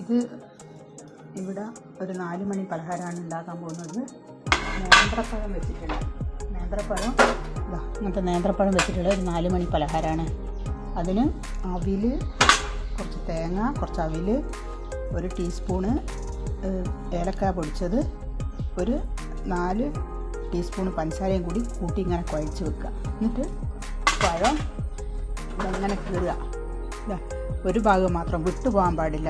ഇത് ഇവിടെ ഒരു 4 മണി പലഹാരമാണ് ഉണ്ടാക്കാൻ പോകുന്നത്. നേന്ത്രപ്പഴം വെച്ചിട്ടുണ്ട്. നേന്ത്രപ്പഴം ഇങ്ങനത്തെ നേന്ത്രപ്പഴം വെച്ചിട്ടുള്ള ഒരു 4 മണി പലഹാരമാണ്. അതിന് അവിൽ, കുറച്ച് തേങ്ങ, കുറച്ച് അവിൽ, 1 ടീസ്പൂണ് ഏലക്കായ പൊടിച്ചത്, ഒരു 4 ടീസ്പൂൺ പഞ്ചസാരയും കൂടി കൂട്ടി ഇങ്ങനെ കുഴച്ച് വെക്കുക. എന്നിട്ട് പഴം ഇങ്ങനെ കീറുക. ഒരു ഭാഗം മാത്രം വിട്ടു പോകാൻ പാടില്ല.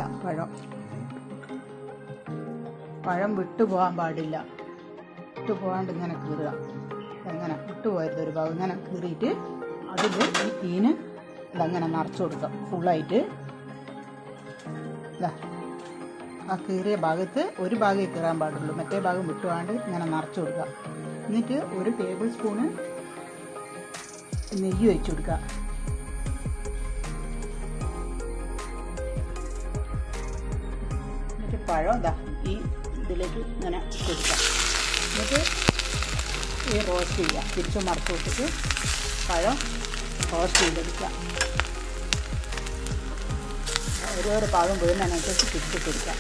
പഴം വിട്ടു പോകാൻ പാടില്ല. വിട്ടു പോകാണ്ട് ഇങ്ങനെ കീറുക. എങ്ങനെ വിട്ടുപോയത് ഒരു ഭാഗം ഇങ്ങനെ കീറിയിട്ട് അതിൽ ഈ തീന് ഇതങ്ങനെ നിറച്ച് കൊടുക്കുക. ഫുള്ളായിട്ട് ആ കീറിയ ഭാഗത്ത് ഒരു ഭാഗമേ കീറാൻ പാടുള്ളൂ, മറ്റേ ഭാഗം വിട്ടുപോകാണ്ട് ഇങ്ങനെ നിറച്ച് കൊടുക്കുക. എന്നിട്ട് 1 ടേബിൾ സ്പൂണ് നെയ്യ് ഒഴിച്ച് കൊടുക്കുക. എന്നിട്ട് പഴം ഈ ഇതിലേക്ക് ഇങ്ങനെ കൊടുക്കുക. എന്നിട്ട് ഈ റോസ്റ്റ് ചെയ്യുക. തിരിച്ചും മറച്ച് കൊടുത്തിട്ട് പഴം റോസ്റ്റ് ചെയ്തെടുക്കുക. ഓരോരോ ഭാഗം വീഴുന്നതിനനുസരിച്ച് തിരിച്ച് കൊടുക്കുക.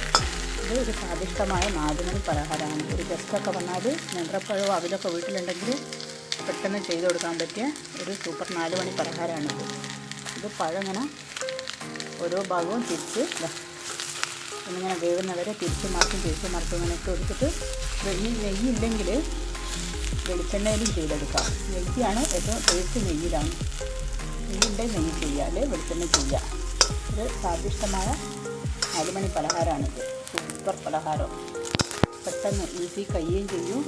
ഇത് ഒരു സ്വാദിഷ്ടമായ 4 മണി പലഹാരമാണ്. ഒരു ഗസ്റ്റൊക്കെ വന്നാൽ നേന്ത്രപ്പഴവും അവിലൊക്കെ വീട്ടിലുണ്ടെങ്കിൽ പെട്ടെന്ന് ചെയ്ത് കൊടുക്കാൻ പറ്റിയ ഒരു സൂപ്പർ 4 മണി പലഹാരമാണിത്. ഇത് പഴം ഇങ്ങനെ ഓരോ ഭാഗവും തിരിച്ച് ഇങ്ങനെ വേവുന്നവരെ തിരിച്ച് മറച്ചും ഇങ്ങനെ ഇട്ട് കൊടുത്തിട്ട് ഈ നെയ്യില്ലെങ്കിൽ വെളിച്ചെണ്ണയിലും ചെയ്തെടുക്കാം. നെയ്യാണ് ഏറ്റവും ടേസ്റ്റ്. നെയ്യിലാണ്. നെയ്യുണ്ടെങ്കിൽ നെയ്യ് ചെയ്യുക, അല്ലെങ്കിൽ വെളിച്ചെണ്ണ ചെയ്യുക. ഒരു സ്വാദിഷ്ടമായ 4 മണി പലഹാരമാണിത്. സൂപ്പർ പലഹാരം. പെട്ടെന്ന് ഈസി കഴിയുകയും ചെയ്യും.